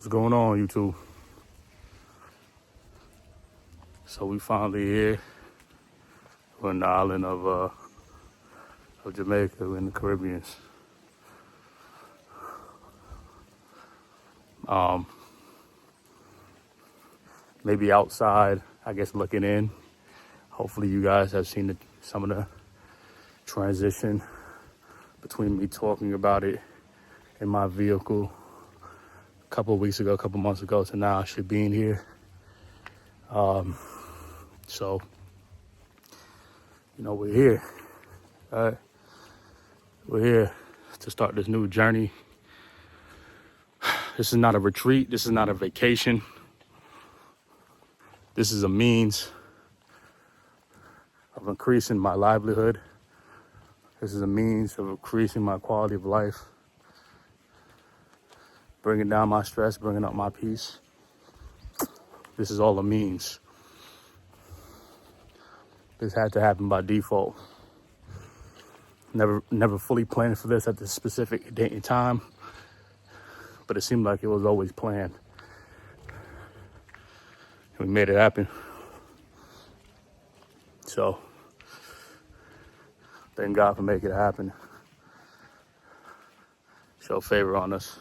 What's going on, YouTube? So we finally here. We're in the island of Jamaica. We're in the Caribbean. Maybe outside, I guess, looking in. Hopefully you guys have seen some of the transition between me talking about it in my vehicle a couple of weeks ago, a couple months ago, to now actually being here. So, we're here. All right. We're here to start this new journey. This is not a retreat. This is not a vacation. This is a means of increasing my livelihood. This is a means of increasing my quality of life, bringing down my stress, bringing up my peace. This is all a means. This had to happen by default. Never fully planned for this at this specific date and time, but it seemed like it was always planned. We made it happen. So, thank God for making it happen. Show favor on us.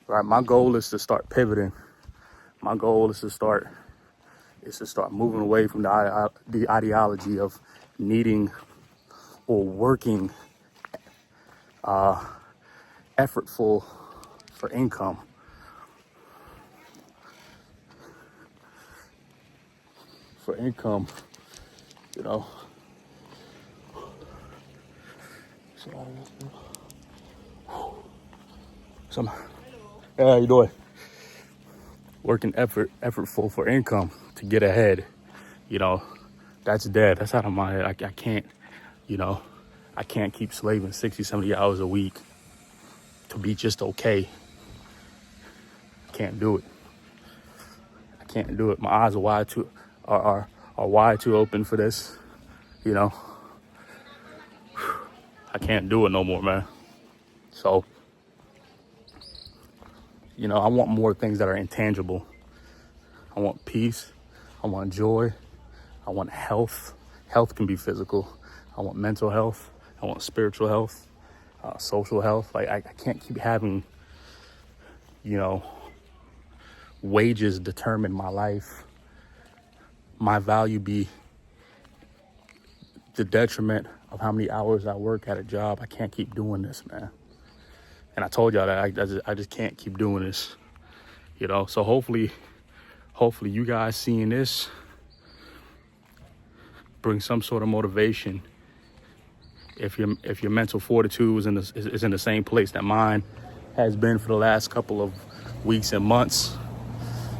Right, my goal is to start pivoting. My goal is to start moving away from the ideology of needing or working effortful for income. For income, Hey, how you doing? Working effortful for income to get ahead. That's dead. That's out of my head. I can't, I can't keep slaving 60, 70 hours a week to be just okay. I can't do it. I can't do it. My eyes are wide too open for this. I can't do it no more, man. So, I want more things that are intangible. I want peace. I want joy. I want health. Health can be physical. I want mental health. I want spiritual health, social health. Like, I can't keep having, wages determine my life. My value be the detriment of how many hours I work at a job. I can't keep doing this, man. And I told y'all that I just can't keep doing this, So hopefully you guys seeing this bring some sort of motivation. If your mental fortitude is in the same place that mine has been for the last couple of weeks and months,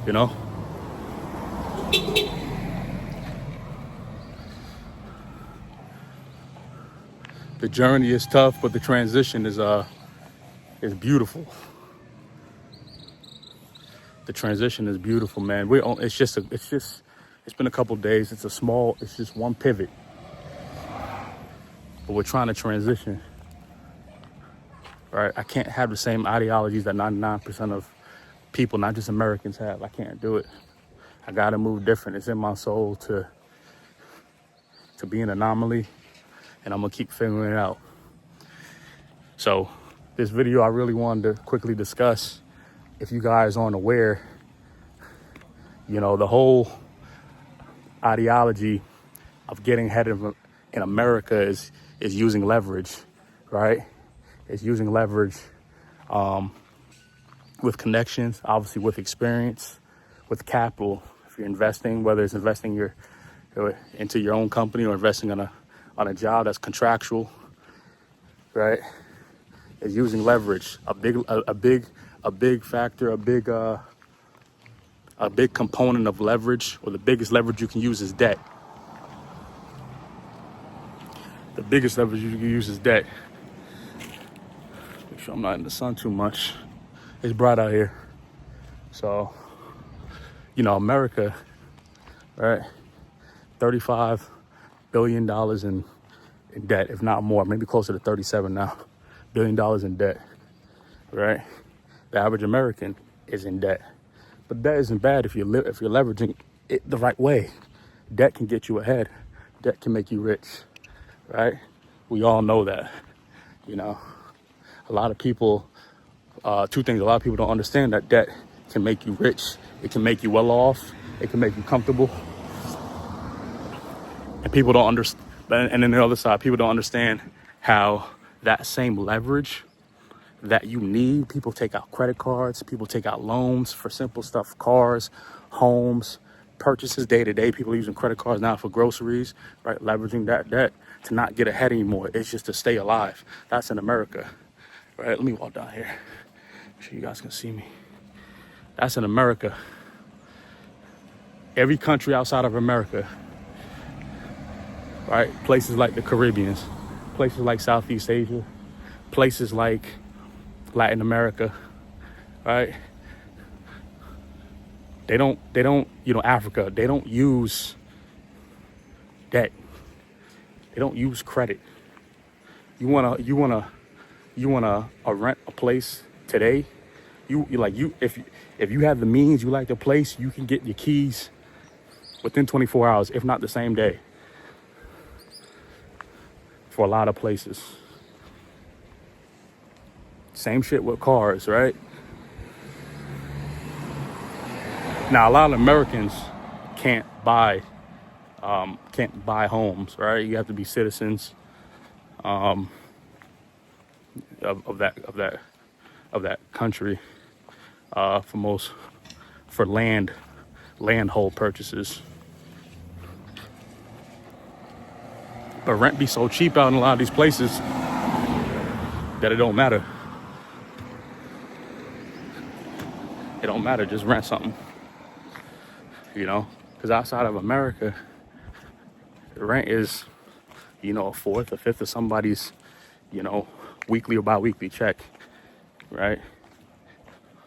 The journey is tough, but the transition is beautiful. The transition is beautiful, man. It's been a couple days. It's just one pivot, but we're trying to transition. Right? I can't have the same ideologies that 99% of people, not just Americans, have. I can't do it. I gotta move different. It's in my soul to be an anomaly, and I'm gonna keep figuring it out. So this video, I really wanted to quickly discuss, if you guys aren't aware, the whole ideology of getting ahead in America is using leverage, right? It's using leverage with connections, obviously with experience, with capital. If you're investing, whether it's investing into your own company or investing on a job that's contractual, right? Is using leverage. A big factor, a big component of leverage, or the biggest leverage you can use, is debt. The biggest leverage you can use is debt. Make sure I'm not in the sun too much. It's bright out here. So, America, right? $35 billion in debt, if not more, maybe closer to 37 now. $1 billion in debt, right? The average American is in debt. But debt isn't bad if if you're leveraging it the right way. Debt can get you ahead. Debt can make you rich, right? We all know that. You know, a lot of people, two things. A lot of people don't understand that debt can make you rich. It can make you well off. It can make you comfortable. And people don't understand. And then the other side, people don't understand how that same leverage that you need, people take out credit cards, people take out loans for simple stuff, cars, homes, purchases day to day. People are using credit cards now for groceries, right? Leveraging that debt to not get ahead anymore. It's just to stay alive. That's in America, right? Let me walk down here. Make sure you guys can see me. That's in America. Every country outside of America, right? Places like the Caribbean, places like Southeast Asia, places like Latin America, right? They don't, Africa, they don't use debt. They don't use credit. You wanna rent a place today? If you have the means, you like the place, you can get your keys within 24 hours, if not the same day, for a lot of places. Same shit with cars, right? Now, a lot of Americans can't buy homes, right? You have to be citizens of that country for landhold purchases. But rent be so cheap out in a lot of these places that it don't matter. It don't matter, just rent something, because outside of America, rent is, a fourth, a fifth of somebody's, weekly or bi-weekly check, right?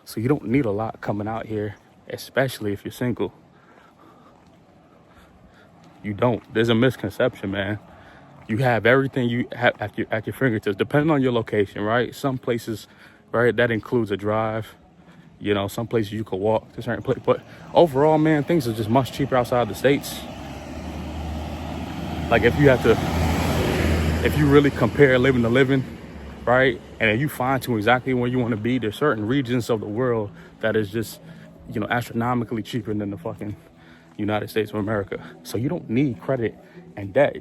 So you don't need a lot coming out here, especially if you're single. You don't. There's a misconception, man. You have everything you have at your fingertips, depending on your location, right? Some places, right, that includes a drive. Some places you could walk to certain places. But overall, man, things are just much cheaper outside the States. Like if you really compare living to living, right? And if you find to exactly where you want to be, there's certain regions of the world that is just, astronomically cheaper than the fucking United States of America. So you don't need credit and debt,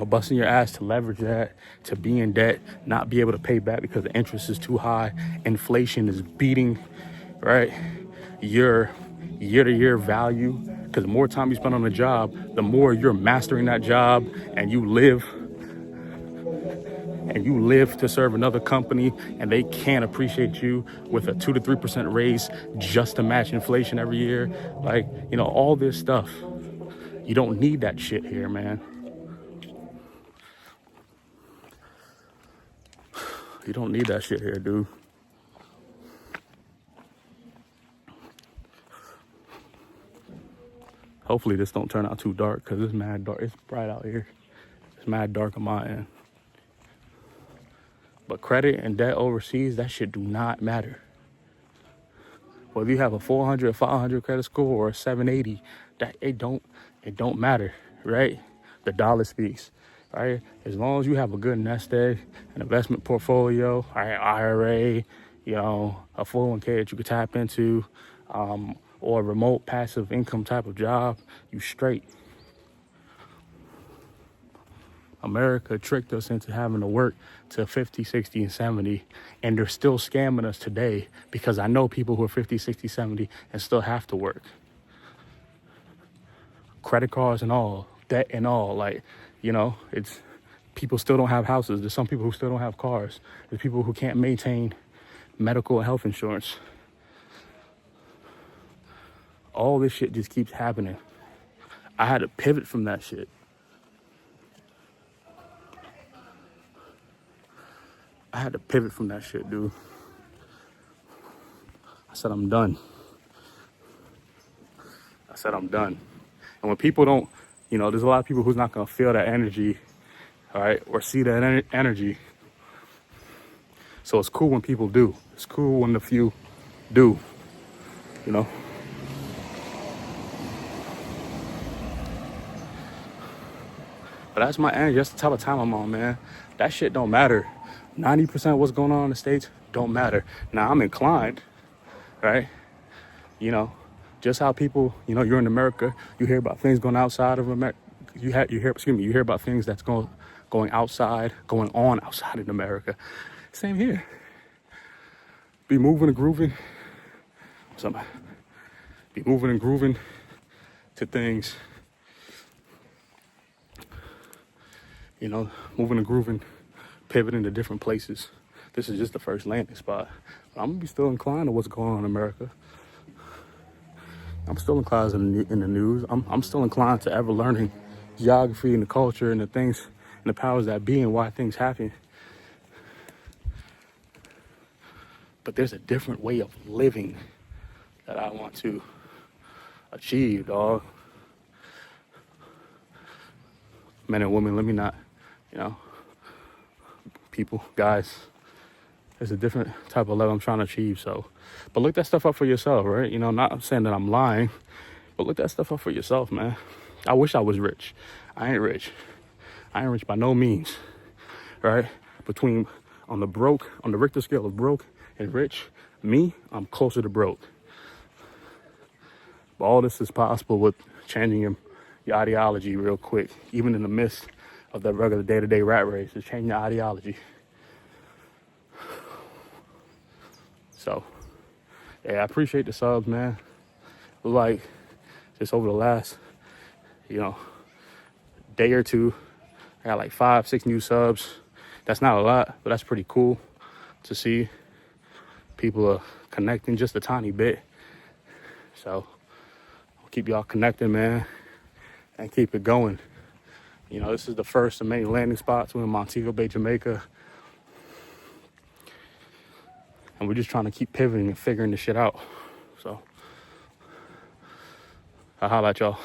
busting your ass to leverage that, to be in debt, not be able to pay back because the interest is too high. Inflation is beating, right, your year-to-year value, because the more time you spend on a job, the more you're mastering that job, and you live to serve another company, and they can't appreciate you with a 2 to 3% raise just to match inflation every year. Like, all this stuff. You don't need that shit here, man. You don't need that shit here, dude. Hopefully this don't turn out too dark, because it's mad dark. It's bright out here. It's mad dark on my end. But credit and debt overseas, that shit do not matter. Whether you have a 400, 500 credit score or a 780, that it don't matter, right? The dollar speaks, right? As long as you have a good nest egg, an investment portfolio, IRA, a 401k that you could tap into, or a remote passive income type of job, you straight. America tricked us into having to work to 50, 60, and 70, and they're still scamming us today, because I know people who are 50, 60, 70 and still have to work. Credit cards and all, debt and all, it's people still don't have houses. There's some people who still don't have cars. There's people who can't maintain medical and health insurance. All this shit just keeps happening. I had to pivot from that shit. Dude. I said, I'm done. And when people don't, there's a lot of people who's not going to feel that energy, all right, or see that energy. So it's cool when people do. It's cool when the few do. you know. But that's my energy. That's the type of time I'm on, man. That shit don't matter. 90% of what's going on in the States don't matter. Now, I'm inclined, right? You know, just how people, you know, you're in America, you hear about things going outside of America. You hear about things that's going on outside in America. Same here. Be moving and grooving. Be moving and grooving to things. You know, moving and grooving, pivoting to different places. This is just the first landing spot. But I'm gonna be still inclined to what's going on in America. I'm still inclined in the news. I'm still inclined to ever learning geography and the culture and the things and the powers that be and why things happen. But there's a different way of living that I want to achieve, dog. Men and women, let me not, you know, people, guys, there's a different type of level I'm trying to achieve. So, but look that stuff up for yourself, right? You know, not saying that I'm lying, but look that stuff up for yourself, man. I wish I was rich. I ain't rich. I ain't rich by no means, right? Between on the Richter scale of broke and rich, me, I'm closer to broke. But all this is possible with changing your ideology real quick, even in the midst of the regular day-to-day rat race, is changing your ideology. So, yeah, I appreciate the subs, man. Like, just over the last, you know, day or two, I got like 5-6 new subs. That's not a lot, but that's pretty cool to see. People are connecting just a tiny bit. So, I'll keep y'all connecting, man, and keep it going. You know, this is the first of many landing spots. We're in Montego Bay, Jamaica. And we're just trying to keep pivoting and figuring this shit out. So, I'll holla at y'all.